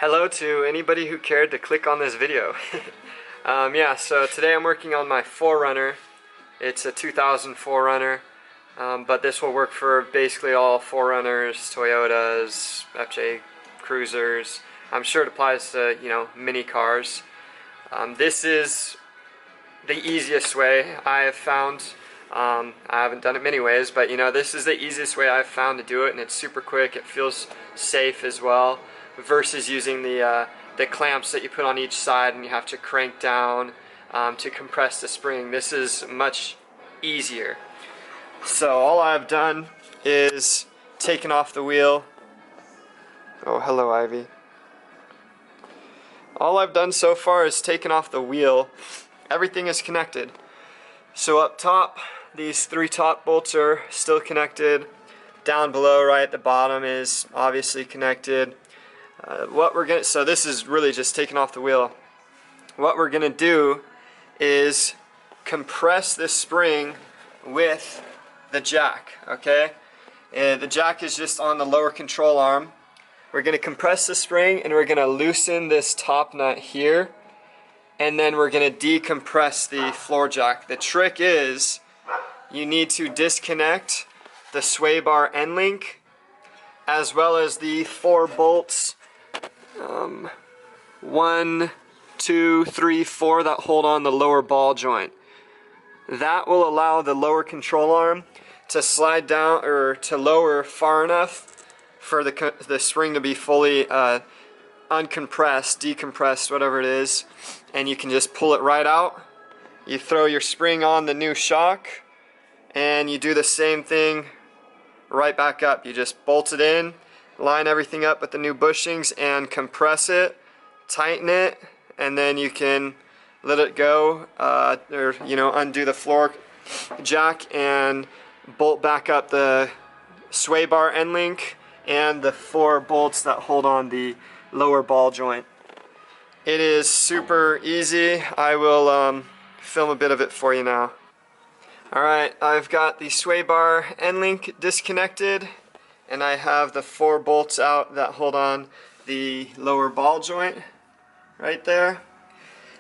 Hello to anybody who cared to click on this video. Yeah, so today I'm working on my 4Runner. It's a 2000 4Runner, but this will work for basically all 4Runners, Toyotas, FJ Cruisers. I'm sure it applies to, mini cars. This is the easiest way I have found. I haven't done it many ways, but this is the easiest way I've found to do it, and it's super quick. It feels safe as well, versus using the clamps that you put on each side and you have to crank down to compress the spring. This is much easier. So all I've done is taken off the wheel. Oh, hello, Ivy. All I've done so far is taken off the wheel. Everything is connected. So up top, these 3 top bolts are still connected. Down below, right at the bottom, is obviously connected. So this is really just taking off the wheel. What we're gonna do is compress this spring with the jack, okay? And the jack is just on the lower control arm. We're gonna compress the spring and we're gonna loosen this top nut here, and then we're gonna decompress the floor jack. The trick is you need to disconnect the sway bar end link as well as the 4 bolts, 1, 2, 3, 4 that hold on the lower ball joint. That will allow the lower control arm to slide down or to lower far enough for the spring to be fully uncompressed, decompressed, whatever it is, and you can just pull it right out. You throw your spring on the new shock and you do the same thing right back up. You just bolt it in, line everything up with the new bushings and compress it, tighten it, and then you can let it go, or undo the floor jack and bolt back up the sway bar end link and the 4 bolts that hold on the lower ball joint. It is super easy. I will film a bit of it for you now. Alright, I've got the sway bar end link disconnected, and I have the 4 bolts out that hold on the lower ball joint right there.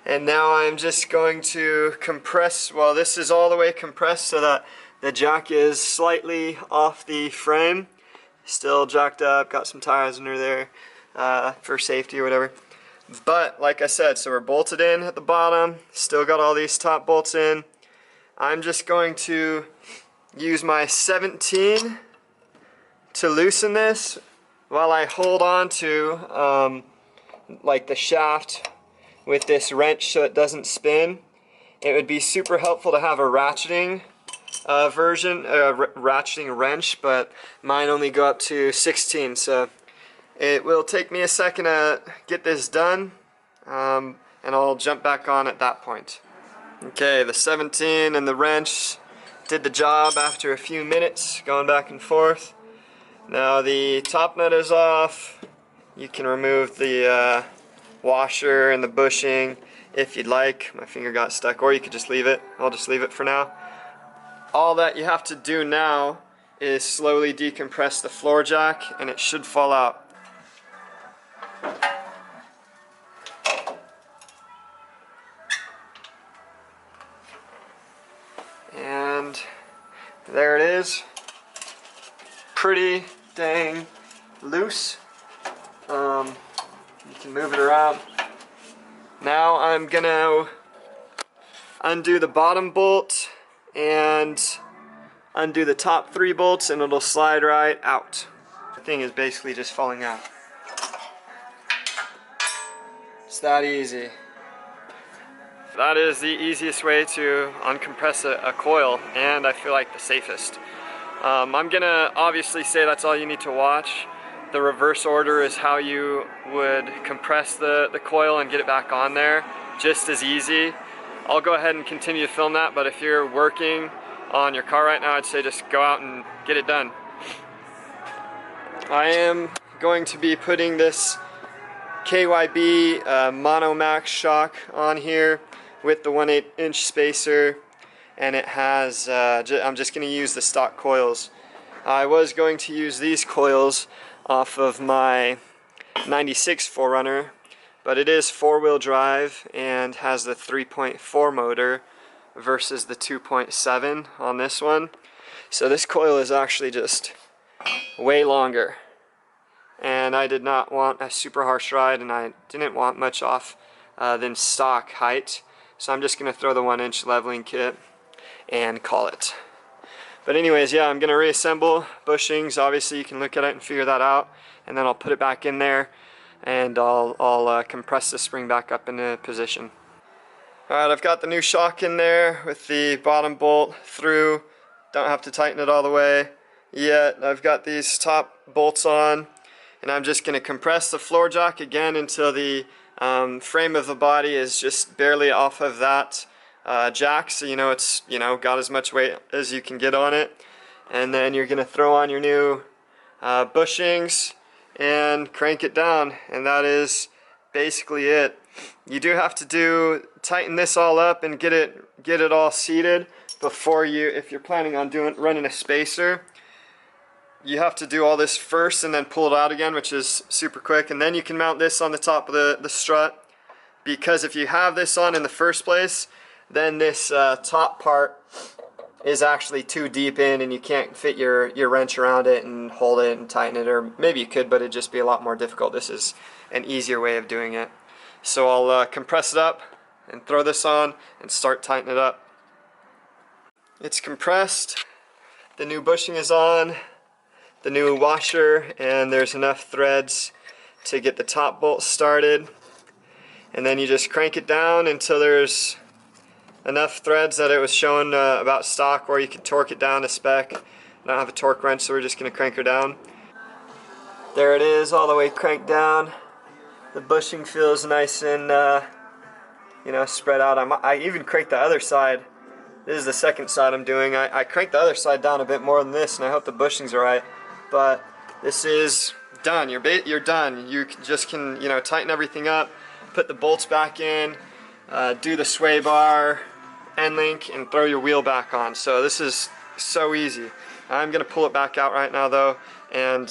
And now I'm just going to compress, well, this is all the way compressed so that the jack is slightly off the frame. Still jacked up, got some tires under there for safety or whatever. But like I said, so we're bolted in at the bottom, still got all these top bolts in. I'm just going to use my 17 to loosen this while I hold on to like the shaft with this wrench so it doesn't spin. It would be super helpful to have a ratcheting ratcheting wrench, but mine only go up to 16, so it will take me a second to get this done, and I'll jump back on at that point. Okay, the 17 and the wrench did the job after a few minutes going back and forth. Now the top nut is off. You can remove the washer and the bushing if you'd like. My finger got stuck, or you could just leave it. I'll just leave it for now. All that you have to do now is slowly decompress the floor jack and it should fall out. And there it is. Pretty dang loose. You can move it around. Now I'm gonna undo the bottom bolt and undo the top 3 bolts, and it'll slide right out. The thing is basically just falling out. It's that easy. That is the easiest way to uncompress a coil, and I feel like the safest. I'm gonna obviously say that's all you need to watch. The reverse order is how you would compress the coil and get it back on there. Just as easy. I'll go ahead and continue to film that, but if you're working on your car right now, I'd say just go out and get it done. I am going to be putting this KYB Mono Max shock on here with the 1/8 inch spacer, and it has, I'm just going to use the stock coils. I was going to use these coils off of my 96 4Runner, but it is 4-wheel drive and has the 3.4 motor versus the 2.7 on this one. So this coil is actually just way longer, and I did not want a super harsh ride, and I didn't want much off than stock height, so I'm just going to throw the 1-inch leveling kit and call it. But anyways, yeah, I'm going to reassemble bushings. Obviously you can look at it and figure that out, and then I'll put it back in there, and I'll compress the spring back up into position. Alright, I've got the new shock in there with the bottom bolt through. Don't have to tighten it all the way yet. I've got these top bolts on, and I'm just going to compress the floor jack again until the frame of the body is just barely off of that jack, so it's got as much weight as you can get on it. And then you're going to throw on your new bushings and crank it down, and that is basically it. You do have to tighten this all up and get it all seated before if you're planning on running a spacer. You have to do all this first and then pull it out again, which is super quick, and then you can mount this on the top of the strut, because if you have this on in the first place, then this top part is actually too deep in and you can't fit your wrench around it and hold it and tighten it, or maybe you could, but it'd just be a lot more difficult. This is an easier way of doing it. So I'll compress it up and throw this on and start tightening it up. It's compressed, the new bushing is on, the new washer, and there's enough threads to get the top bolt started. And then you just crank it down until there's enough threads that it was showing about stock, or you can torque it down to spec. I don't have a torque wrench, so we're just going to crank her down. There it is, all the way cranked down. The bushing feels nice and spread out. I even cranked the other side. This is the second side I'm doing. I cranked the other side down a bit more than this, and I hope the bushing's alright. But this is done. You're done. You just can tighten everything up, put the bolts back in, do the sway bar, end link, and throw your wheel back on. So this is so easy. I'm gonna pull it back out right now though, and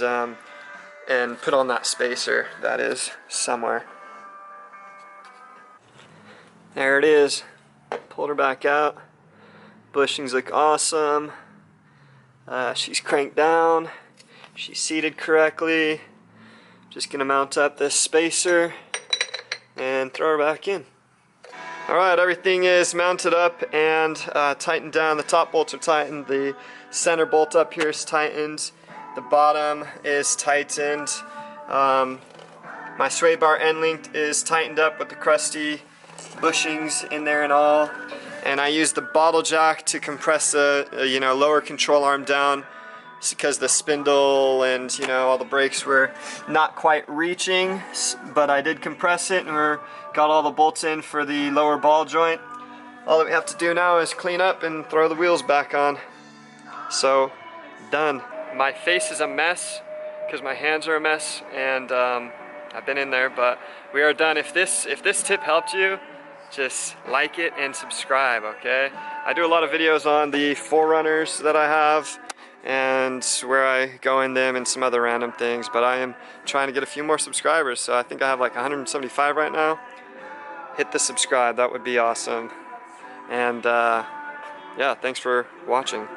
put on that spacer that is somewhere. There it is. Pulled her back out. Bushings look awesome. She's cranked down. She's seated correctly. Just gonna mount up this spacer and throw her back in. Alright, everything is mounted up and tightened down. The top bolts are tightened. The center bolt up here is tightened. The bottom is tightened. My sway bar end link is tightened up with the crusty bushings in there and all. And I used the bottle jack to compress the lower control arm down, because the spindle and all the brakes were not quite reaching, but I did compress it, and got all the bolts in for the lower ball joint. All that we have to do now is clean up and throw the wheels back on. So, done. My face is a mess because my hands are a mess, and I've been in there, but we are done. If this tip helped you, just like it and subscribe, okay? I do a lot of videos on the 4Runners that I have, and where I go in them and some other random things, but I am trying to get a few more subscribers, so I think I have like 175 right now. Hit the subscribe, that would be awesome. And yeah, thanks for watching.